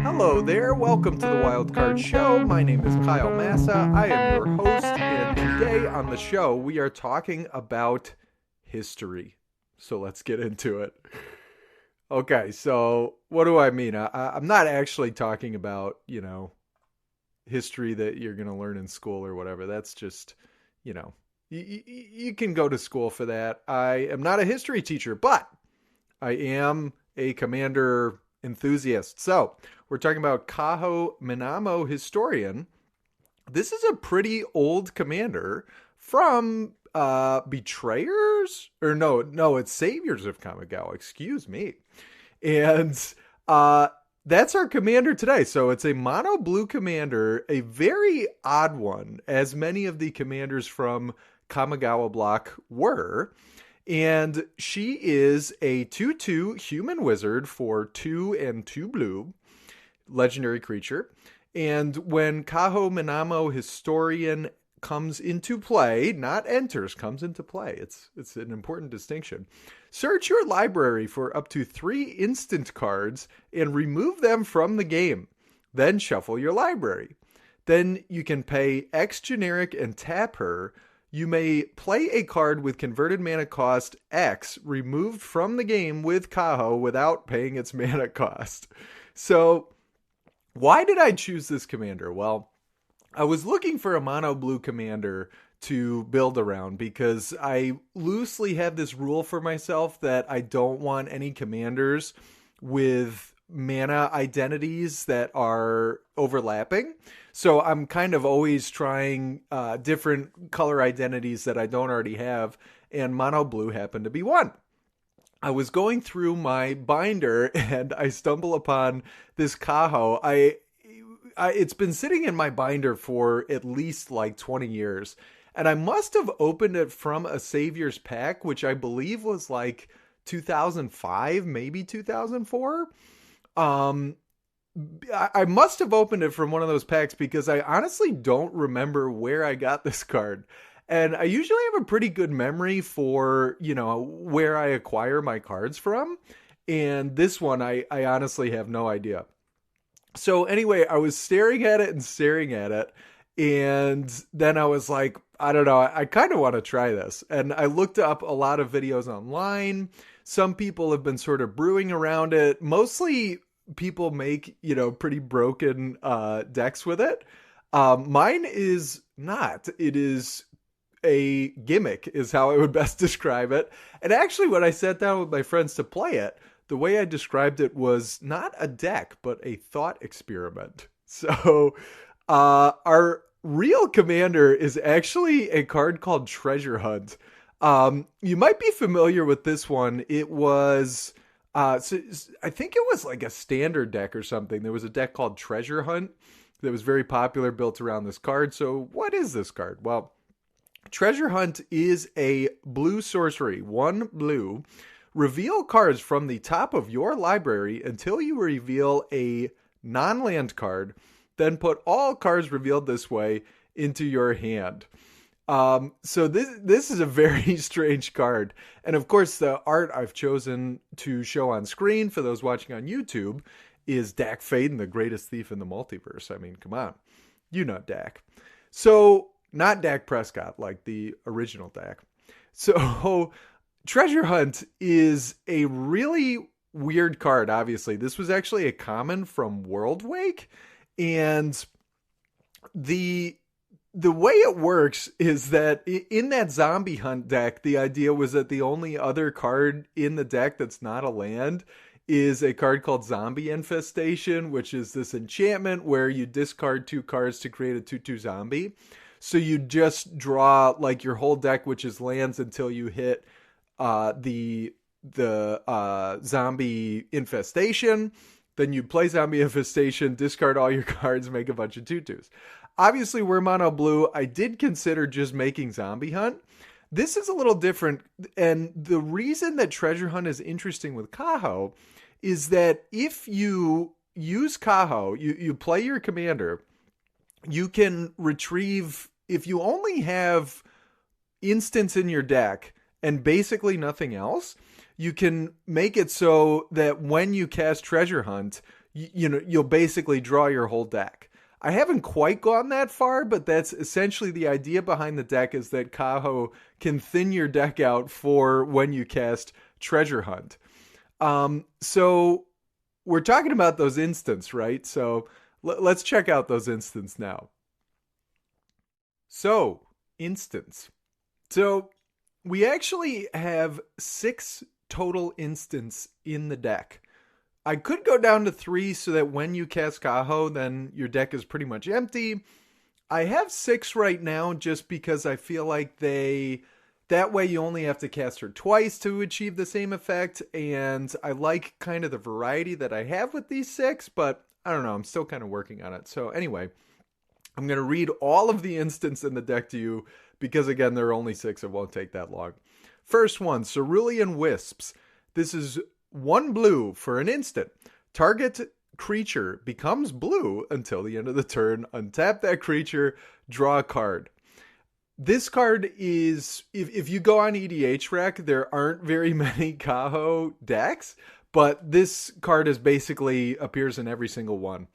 Hello there, welcome to the Wildcard Show. My name is Kyle Massa. I am your host, and today on the show we are talking about history. So let's get into it. Okay, so what do I mean? I'm not actually talking about, history that you're going to learn in school or whatever. That's just, you can go to school for that. I am not a history teacher, but I am a Commander enthusiast. So we're talking about Kaho Minamo Historian. This is a pretty old commander from Betrayers? Or no, it's Saviors of Kamigawa, excuse me. And that's our commander today. So it's a mono blue commander, a very odd one, as many of the commanders from Kamigawa block were. And she is a 2/2 human wizard for 2 and 2 blue, legendary creature. And when Kaho Minamo Historian comes into play, not enters, comes into play. It's an important distinction. Search your library for up to 3 instant cards and remove them from the game. Then shuffle your library. Then you can pay X generic and tap her. You may play a card with converted mana cost X removed from the game with Kaho without paying its mana cost. So why did I choose this commander? Well, I was looking for a mono blue commander to build around because I loosely have this rule for myself that I don't want any commanders with mana identities that are overlapping. So I'm kind of always trying different color identities that I don't already have, and mono blue happened to be one. I was going through my binder and I stumble upon this Kaho. It's been sitting in my binder for at least like 20 years. And I must have opened it from a Savior's pack, which I believe was like 2005, maybe 2004. I must have opened it from one of those packs because I honestly don't remember where I got this card. And I usually have a pretty good memory for, where I acquire my cards from. And this one, I honestly have no idea. So anyway, I was staring at it. And then I was like, I don't know, I kind of want to try this. And I looked up a lot of videos online. Some people have been sort of brewing around it. Mostly people make, pretty broken decks with it. Mine is not. It is a gimmick is how I would best describe it. And actually, when I sat down with my friends to play it, the way I described it was not a deck, but a thought experiment. So our real commander is actually a card called Treasure Hunt. You might be familiar with this one. It was, I think it was like a standard deck or something. There was a deck called Treasure Hunt that was very popular, built around this card. So what is this card? Well, Treasure Hunt is a blue sorcery, 1 blue. Reveal cards from the top of your library until you reveal a non-land card. Then put all cards revealed this way into your hand. So this is a very strange card. And of course, the art I've chosen to show on screen for those watching on YouTube is Dak Faden, the greatest thief in the multiverse. I mean, come on. You know Dak. So, not Dak Prescott, like the original Dak. So, Treasure Hunt is a really weird card, obviously. This was actually a common from Worldwake. And the way it works is that in that Zombie Hunt deck, the idea was that the only other card in the deck that's not a land is a card called Zombie Infestation, which is this enchantment where you discard 2 cards to create a 2/2 zombie. So you just draw like your whole deck, which is lands, until you hit the Zombie Infestation. Then you play Zombie Infestation, discard all your cards, make a bunch of 2/2s. Obviously, we're mono blue. I did consider just making Zombie Hunt. This is a little different. And the reason that Treasure Hunt is interesting with Kaho is that if you use Kaho, you play your commander, you can retrieve, if you only have instants in your deck and basically nothing else, you can make it so that when you cast Treasure Hunt, you'll basically draw your whole deck. I haven't quite gone that far, but that's essentially the idea behind the deck, is that Kaho can thin your deck out for when you cast Treasure Hunt. So we're talking about those instants, right? So let's check out those instants now. So, instants. So we actually have 6 total instants in the deck. I could go down to 3 so that when you cast Kaho, then your deck is pretty much empty. I have 6 right now just because I feel like that way you only have to cast her twice to achieve the same effect, and I like kind of the variety that I have with these 6, but I don't know, I'm still kind of working on it. So anyway, I'm going to read all of the instants in the deck to you because, again, there are only 6. It won't take that long. First one, Cerulean Wisps. This is 1 blue for an instant. Target creature becomes blue until the end of the turn. Untap that creature, draw a card. This card is, if you go on EDH Rec, there aren't very many Kaho decks, but this card is basically appears in every single one.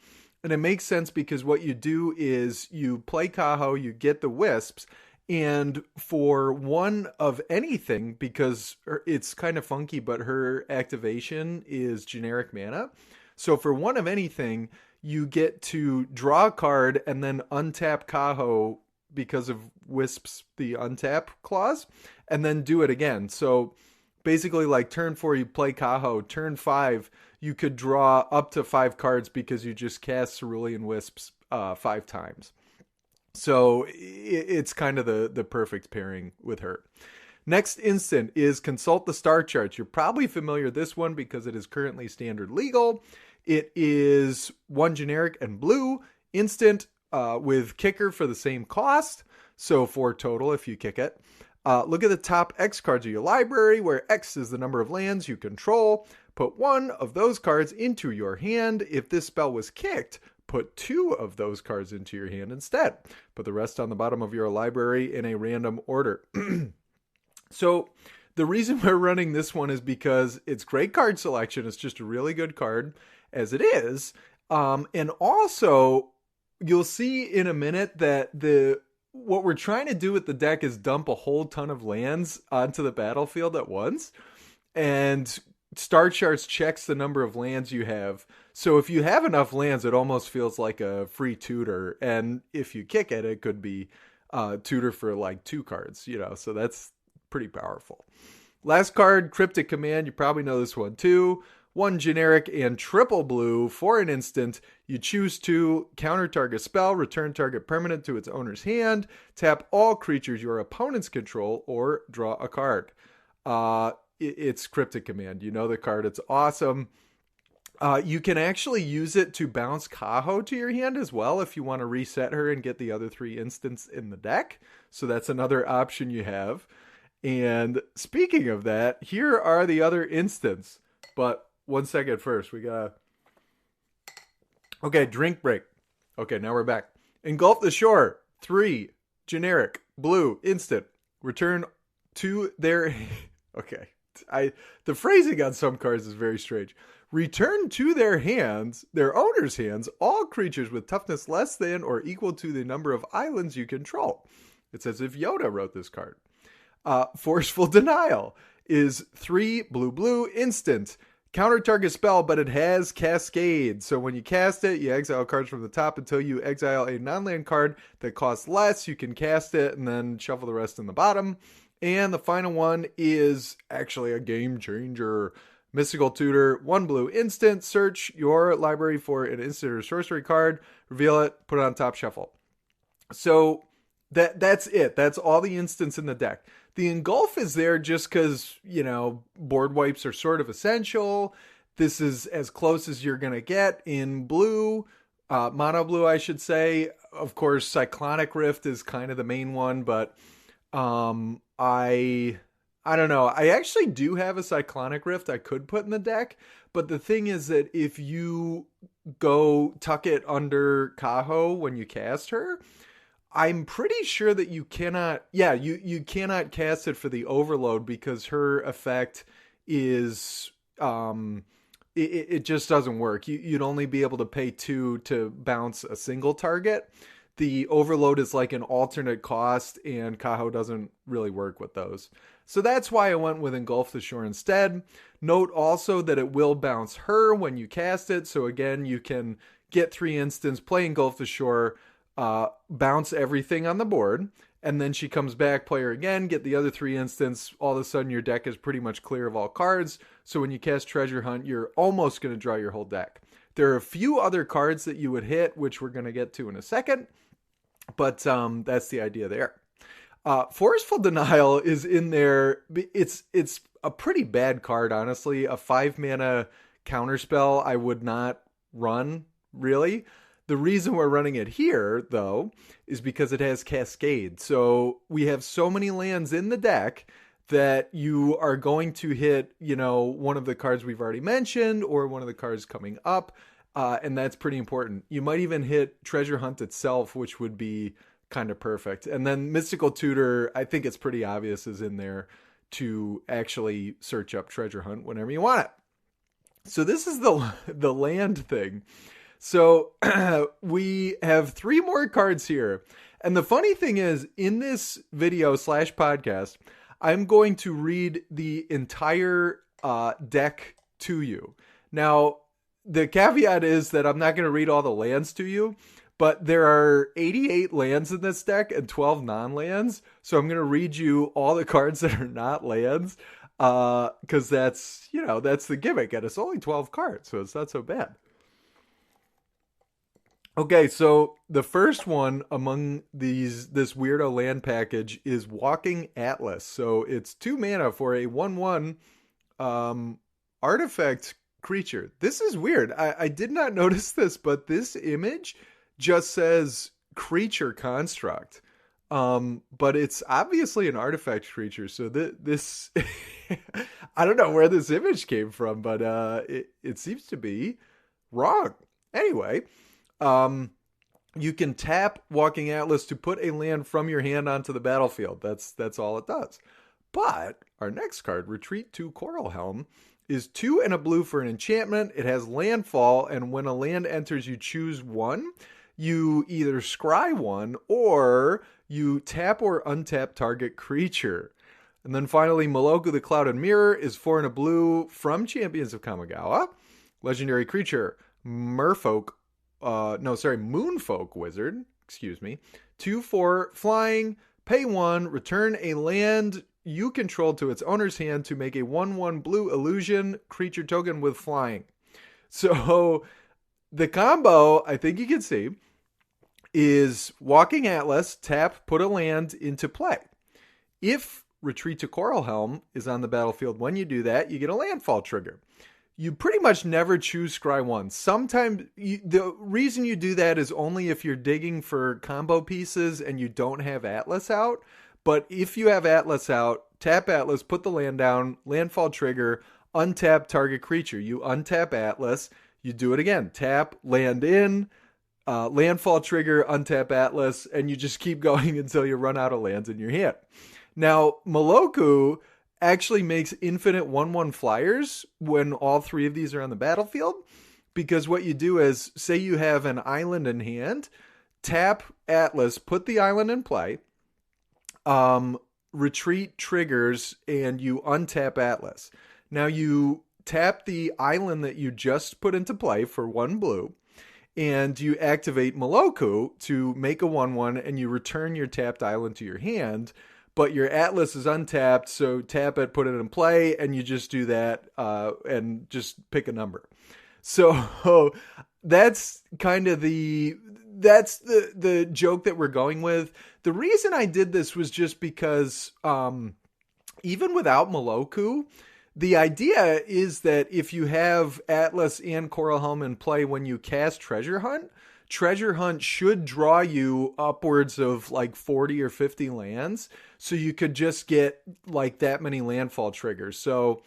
And it makes sense because what you do is you play Kaho, you get the Wisps, and for one of anything, because it's kind of funky, but her activation is generic mana. So for one of anything, you get to draw a card and then untap Kaho because of Wisps, the untap clause, and then do it again. So basically, like turn 4, you play Kaho. Turn 5, you could draw up to 5 cards because you just cast Cerulean Wisps 5 times. So it's kind of the perfect pairing with her. Next instant is Consult the Star Charts. You're probably familiar with this one because it is currently standard legal. It is 1 generic and blue instant with kicker for the same cost. So 4 total if you kick it. Look at the top X cards of your library, where X is the number of lands you control. Put 1 of those cards into your hand. If this spell was kicked, put 2 of those cards into your hand instead. Put the rest on the bottom of your library in a random order. So the reason we're running this one is because it's great card selection. It's just a really good card as it is. And also, you'll see in a minute that what we're trying to do with the deck is dump a whole ton of lands onto the battlefield at once. And Star Charts checks the number of lands you have. So if you have enough lands, it almost feels like a free tutor. And if you kick it, it could be tutor for like 2 cards, so that's pretty powerful. Last card, Cryptic Command. You probably know this one too. 1 generic and triple blue for an instant. You choose to counter target spell, return target permanent to its owner's hand, tap all creatures your opponents control, or draw a card. It's Cryptic Command. You know the card. It's awesome. You can actually use it to bounce Kaho to your hand as well if you want to reset her and get the other 3 instants in the deck. So that's another option you have. And speaking of that, here are the other instants. But 1 second first. We got Okay, drink break. Okay, now we're back. Engulf the Shore. 3 generic blue instant. Return to their Okay. The phrasing on some cards is very strange. Return to their owner's hands, all creatures with toughness less than or equal to the number of islands you control. It's as if Yoda wrote this card. Forceful Denial is 3 blue instant. Counter target spell, but it has Cascade. So when you cast it, you exile cards from the top until you exile a non-land card that costs less. You can cast it and then shuffle the rest in the bottom. And the final one is actually a game changer. Mystical Tutor, 1 blue instant. Search your library for an instant or sorcery card. Reveal it. Put it on top. Shuffle. So that's it. That's all the instants in the deck. The Engulf is there just because, board wipes are sort of essential. This is as close as you're going to get in blue. Mono blue, I should say. Of course, Cyclonic Rift is kind of the main one, but I don't know. I actually do have a Cyclonic Rift I could put in the deck, but the thing is that if you go tuck it under Kaho when you cast her, I'm pretty sure that you cannot, yeah, you cannot cast it for the overload because her effect is, it just doesn't work. You'd only be able to pay 2 to bounce a single target. The overload is like an alternate cost, and Kaho doesn't really work with those. So that's why I went with Engulf the Shore instead. Note also that it will bounce her when you cast it. So again, you can get 3 instants, play Engulf the Shore, bounce everything on the board, and then she comes back, play her again, get the other 3 instants. All of a sudden, your deck is pretty much clear of all cards. So when you cast Treasure Hunt, you're almost going to draw your whole deck. There are a few other cards that you would hit, which we're going to get to in a second, but that's the idea there. Forceful Denial is in there. It's a pretty bad card, honestly. A 5-mana counterspell I would not run, really. The reason we're running it here, though, is because it has Cascade. So we have so many lands in the deck that you are going to hit, one of the cards we've already mentioned or one of the cards coming up. And that's pretty important. You might even hit Treasure Hunt itself, which would be kind of perfect. And then Mystical Tutor, I think it's pretty obvious, is in there to actually search up Treasure Hunt whenever you want it. So this is the land thing. So we have 3 more cards here. And the funny thing is, in this video / podcast, I'm going to read the entire deck to you. Now, the caveat is that I'm not going to read all the lands to you, but there are 88 lands in this deck and 12 non-lands. So I'm going to read you all the cards that are not lands, because that's the gimmick. And it's only 12 cards, so it's not so bad. Okay, so the first one among this weirdo land package is Walking Atlas. So it's 2 mana for a 1/1 artifact creature. This is weird. I did not notice this, but this image just says creature construct. But it's obviously an artifact creature. So this I don't know where this image came from, but it seems to be wrong. Anyway, you can tap Walking Atlas to put a land from your hand onto the battlefield. That's all it does. But our next card, Retreat to Coral Helm, is 2 and a blue for an enchantment. It has landfall, and when a land enters, you choose 1. You either scry 1 or you tap or untap target creature. And then finally, Moloku the Clouded Mirror is 4 and a blue from Champions of Kamigawa. Legendary creature, Moonfolk Wizard, 2/4 flying, pay 1, return a land you control to its owner's hand to make a 1/1 blue illusion creature token with flying. So the combo, I think you can see, is Walking Atlas, tap, put a land into play. If Retreat to Coral Helm is on the battlefield, when you do that, you get a landfall trigger. You pretty much never choose Scry 1. Sometimes the reason you do that is only if you're digging for combo pieces and you don't have Atlas out. But if you have Atlas out, tap Atlas, put the land down, landfall trigger, untap target creature. You untap Atlas, you do it again. Tap, land in, landfall trigger, untap Atlas, and you just keep going until you run out of lands in your hand. Now, Moloku actually makes infinite 1/1 flyers when all 3 of these are on the battlefield, because what you do is, say you have an island in hand, tap Atlas, put the island in play, retreat triggers, and you untap Atlas. Now you tap the island that you just put into play for 1 blue, and you activate Moloku to make a 1/1, and you return your tapped island to your hand. But your Atlas is untapped, so tap it, put it in play, and you just do that and just pick a number. So that's kind of the joke that we're going with. The reason I did this was just because even without Moloku, the idea is that if you have Atlas and Coral Helm in play when you cast Treasure Hunt should draw you upwards of like 40 or 50 lands. So you could just get like that many landfall triggers. So,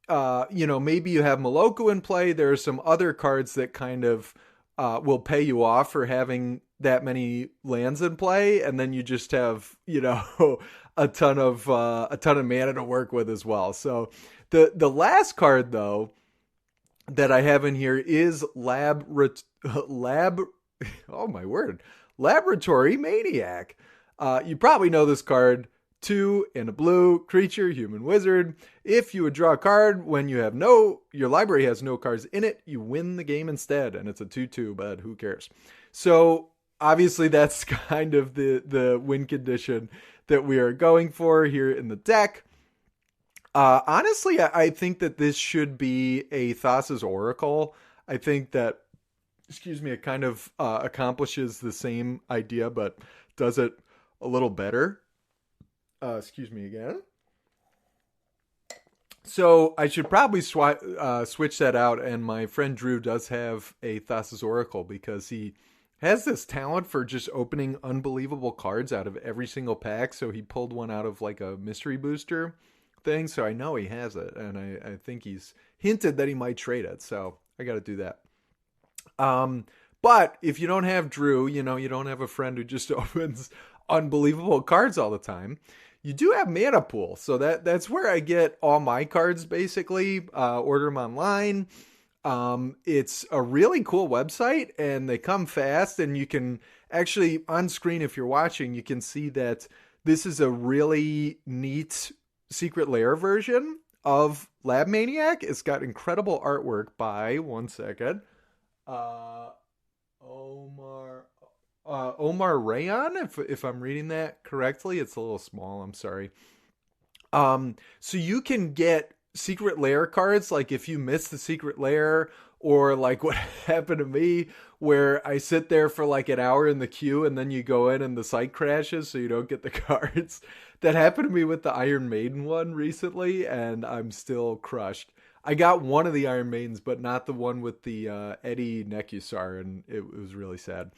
maybe you have Moloku in play. There are some other cards that kind of will pay you off for having that many lands in play, and then you just have, a ton of mana to work with as well. So the last card though that I have in here is lab oh my word, Laboratory Maniac. You probably know this card. 2 and a blue creature, human wizard. If you would draw a card when your library has no cards in it, you win the game instead. And it's a 2/2, but who cares? So obviously that's kind of the win condition that we are going for here in the deck. Honestly, I think that this should be a Thassa's Oracle. I think that, it kind of accomplishes the same idea, but does it a little better. Again. So I should probably switch that out. And my friend Drew does have a Thassa's Oracle because he has this talent for just opening unbelievable cards out of every single pack. So he pulled one out of like a mystery booster thing. So I know he has it. And I think he's hinted that he might trade it. So I got to do that. But if you don't have Drew, you don't have a friend who just opens unbelievable cards all the time, you do have Mana Pool. So that's where I get all my cards, basically. Order them online. It's a really cool website, and they come fast, and you can actually, on screen, if you're watching, you can see that this is a really neat Secret Lair version of Lab Maniac. It's got incredible artwork by, one second, Omar Rayon, if I'm reading that correctly. It's a little small, I'm sorry. So you can get Secret Lair cards, like if you miss the Secret Lair, or like what happened to me, where I sit there for like an hour in the queue and then you go in and the site crashes so you don't get the cards. That happened to me with the Iron Maiden one recently, and I'm still crushed. I got one of the Iron Maidens, but not the one with the Eddie Nekusar, and it was really sad.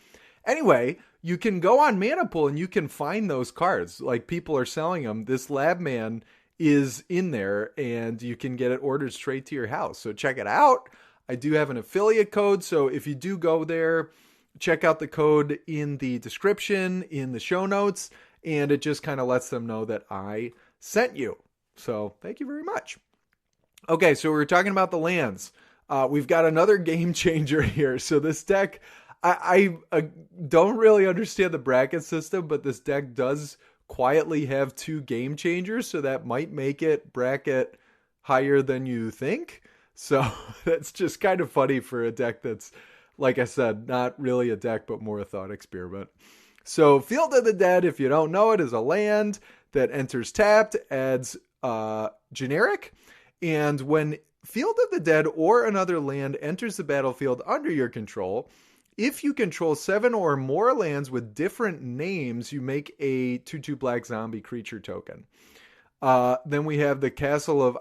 Anyway, you can go on Mana Pool and you can find those cards. Like, people are selling them. This Lab Man is in there, and you can get it ordered straight to your house. So check it out. I do have an affiliate code. So if you do go there, check out the code in the description, in the show notes, and it just kind of lets them know that I sent you. So thank you very much. Okay, so we're talking about the lands. We've got another game changer here. So this deck, I don't really understand the bracket system, but this deck does quietly have 2 game changers, so that might make it bracket higher than you think. So that's just kind of funny for a deck that's, like I said, not really a deck, but more a thought experiment. So Field of the Dead, if you don't know it, is a land that enters tapped, adds generic, and when Field of the Dead or another land enters the battlefield under your control, if you control 7 or more lands with different names, you make a 2/2 black zombie creature token. Then we have the Castle of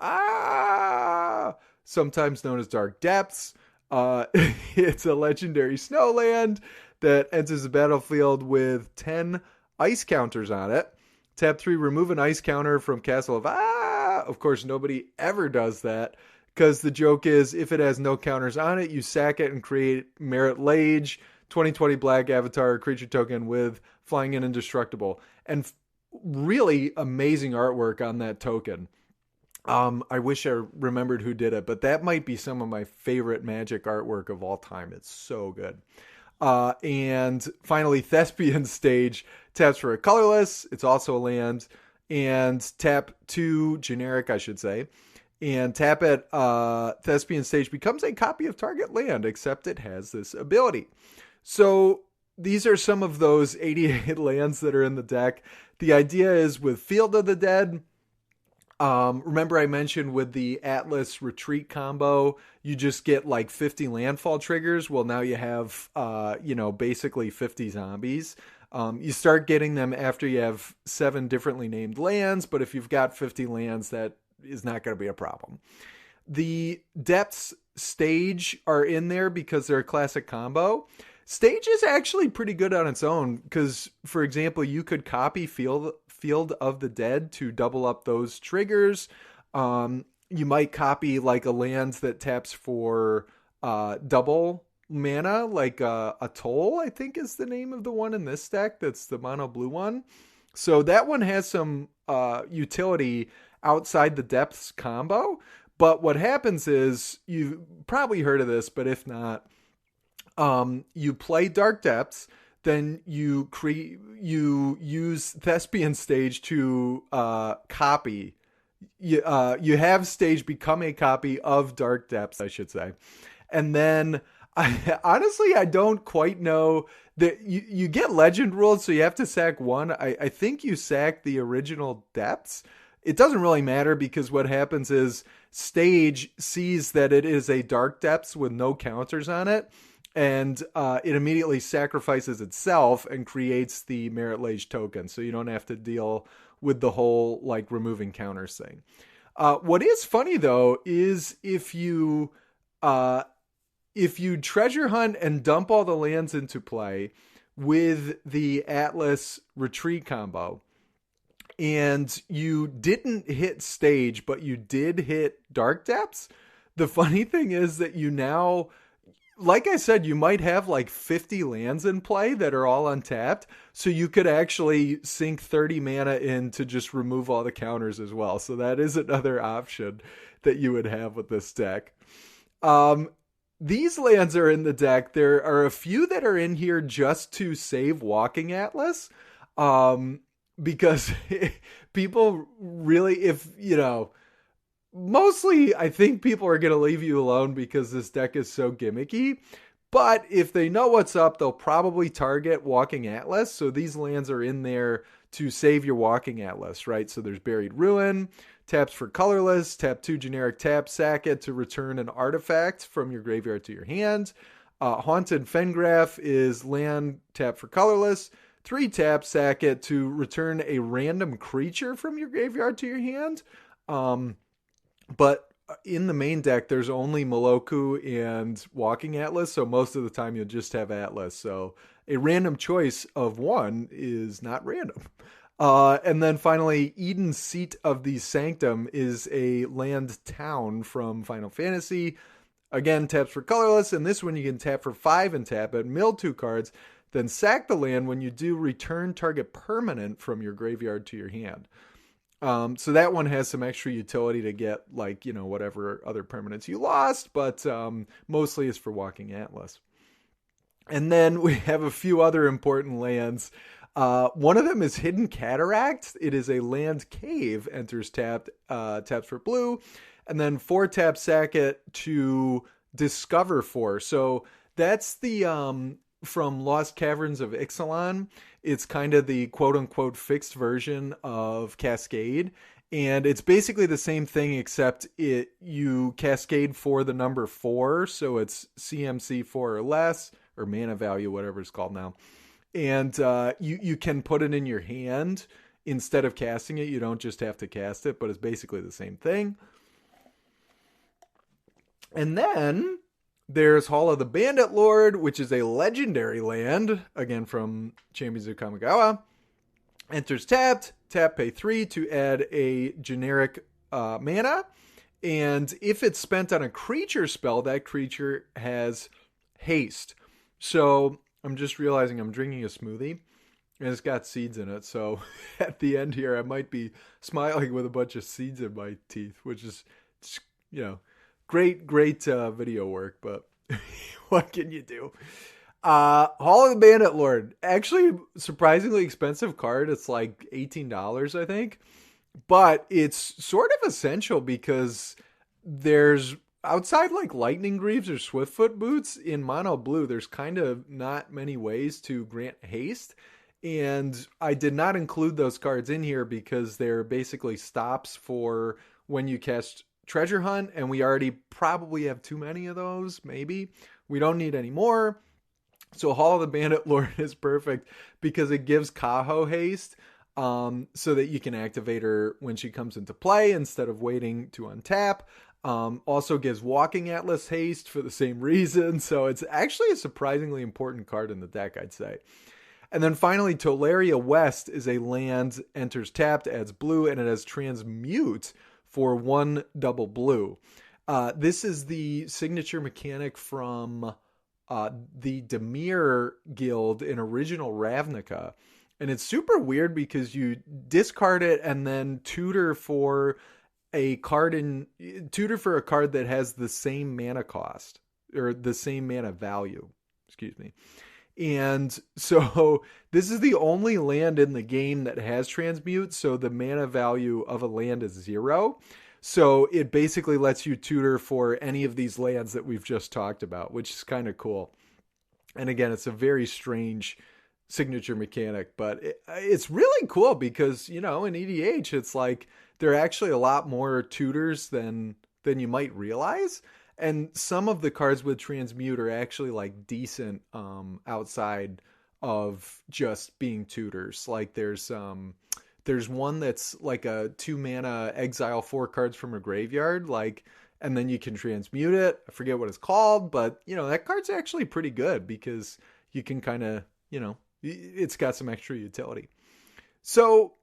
sometimes known as Dark Depths. It's a legendary snowland that enters the battlefield with 10 ice counters on it. Tap 3, remove an ice counter from Castle of Of course, nobody ever does that, because the joke is, if it has no counters on it, you sack it and create Merit Lage, 2020 black avatar creature token with flying and indestructible. And really amazing artwork on that token. I wish I remembered who did it, but that might be some of my favorite Magic artwork of all time. It's so good. And finally, Thespian Stage taps for a colorless. It's also a land. And tap 2 generic, I should say. And tap it, Thespian Stage becomes a copy of target land, except it has this ability. So these are some of those 88 lands that are in the deck. The idea is with Field of the Dead, remember I mentioned with the Atlas Retreat combo, you just get like 50 landfall triggers. Well, now you have, basically 50 zombies. You start getting them after you have 7 differently named lands, but if you've got 50 lands, that is not going to be a problem. The Depths Stage are in there because they're a classic combo. Stage is actually pretty good on its own because, for example, you could copy Field of the Dead to double up those triggers. You might copy like a land that taps for double mana, like Atoll, I think is the name of the one in this deck. That's the mono blue one. So that one has some utility outside the depths combo. But what happens is, you've probably heard of this, but if not, you play Dark Depths, then you use Thespian Stage to copy. You have Stage become a copy of Dark Depths, I should say. And then I don't quite know that you get legend ruled, so you have to sack one. I think you sack the original Depths. It doesn't really matter, because what happens is Stage sees that it is a Dark Depths with no counters on it, and it immediately sacrifices itself and creates the Merit Lage token, so you don't have to deal with the whole like removing counters thing. What is funny though is if you treasure hunt and dump all the lands into play with the Atlas retreat combo, and you didn't hit Stage, but you did hit Dark Depths, the funny thing is that you now, like I said, you might have like 50 lands in play that are all untapped. So you could actually sink 30 mana in to just remove all the counters as well. So that is another option that you would have with this deck. These lands are in the deck. There are a few that are in here just to save Walking Atlas. Because people really, if, you know, mostly, I think people are going to leave you alone because this deck is so gimmicky. But if they know what's up, they'll probably target Walking Atlas. So these lands are in there to save your Walking Atlas, right? So there's Buried Ruin, taps for colorless, tap 2 generic tap, sack it to return an artifact from your graveyard to your hand. Haunted Fengraf is land, tap for colorless, 3 tap, sack it to return a random creature from your graveyard to your hand. But in the main deck, there's only Moloku and Walking Atlas, so most of the time you'll just have Atlas. So a random choice of one is not random. And then finally, Eden Seat of the Sanctum is a land town from Final Fantasy. Again, taps for colorless, and this one you can tap for 5 and tap it, mill 2 cards, then sack the land. When you do, return target permanent from your graveyard to your hand. So that one has some extra utility to get, like, you know, whatever other permanents you lost, but mostly is for Walking Atlas. And then we have a few other important lands. One of them is Hidden Cataract. It is a land cave, enters tapped, taps for blue, and then 4 tap, sack it to discover 4. So that's the from Lost Caverns of Ixalan. It's kind of the quote-unquote fixed version of Cascade. And it's basically the same thing, except you cascade for the number 4. So it's CMC 4 or less, or mana value, whatever it's called now. And you can put it in your hand instead of casting it. You don't just have to cast it, but it's basically the same thing. And then there's Hall of the Bandit Lord, which is a legendary land, again from Champions of Kamigawa. Enters tapped, tap, pay 3 to add a generic mana. And if it's spent on a creature spell, that creature has haste. So I'm just realizing I'm drinking a smoothie, and it's got seeds in it. So at the end here, I might be smiling with a bunch of seeds in my teeth, which is, you know, great video work, but what can you do? Hall of the Bandit Lord, actually surprisingly expensive card. It's like $18, I think, but it's sort of essential because there's, outside like Lightning Greaves or Swiftfoot Boots in mono blue, there's kind of not many ways to grant haste. And I did not include those cards in here because they're basically stops for when you cast Treasure Hunt, and we already probably have too many of those. Maybe we don't need any more. So Hall of the Bandit Lord is perfect because it gives Kaho haste, so that you can activate her when she comes into play instead of waiting to untap. Also gives Walking Atlas haste for the same reason. So it's actually a surprisingly important card in the deck, I'd say. And then finally, Tolaria West is a land, enters tapped, adds blue, and it has Transmute for 1 double blue. This is the signature mechanic from the Dimir guild in original Ravnica. And it's super weird because you discard it and then tutor for a card that has the same mana cost or the same mana value. Excuse me. And so this is the only land in the game that has transmute. So the mana value of a land is 0. So it basically lets you tutor for any of these lands that we've just talked about, which is kind of cool. And again, it's a very strange signature mechanic, but it's really cool because, in EDH, it's like there are actually a lot more tutors than you might realize. And some of the cards with transmute are actually like decent outside of just being tutors. Like there's one that's like a 2 mana exile 4 cards from a graveyard, and then you can transmute it. I forget what it's called, but that card's actually pretty good because you can kind of, it's got some extra utility. So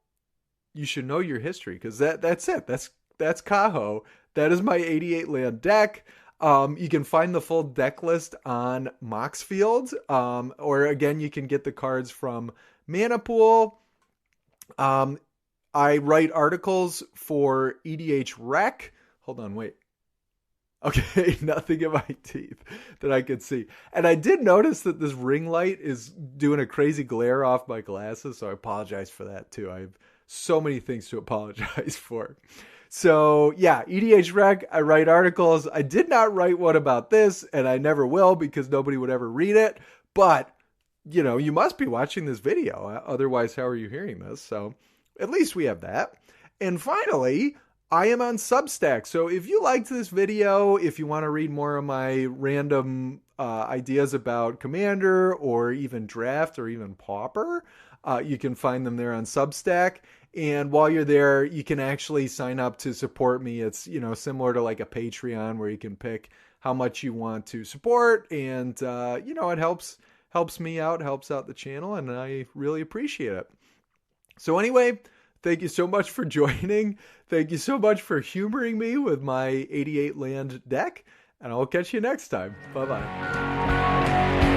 you should know your history because that's it. That's Kaho. That is my 88 land deck. You can find the full deck list on Moxfield, or again, you can get the cards from Mana Pool. I write articles for EDH Rec. Hold on, wait. Okay, nothing in my teeth that I could see. And I did notice that this ring light is doing a crazy glare off my glasses, so I apologize for that too. I have so many things to apologize for. So yeah, EDH Rec, I write articles. I did not write one about this, and I never will because nobody would ever read it. But, you must be watching this video. Otherwise, how are you hearing this? So at least we have that. And finally, I am on Substack. So if you liked this video, if you want to read more of my random ideas about Commander or even Draft or even Pauper, you can find them there on Substack. And while you're there, you can actually sign up to support me. It's, similar to like a Patreon where you can pick how much you want to support. And, it helps me out, helps out the channel, and I really appreciate it. So anyway, thank you so much for joining. Thank you so much for humoring me with my 88 land deck. And I'll catch you next time. Bye-bye.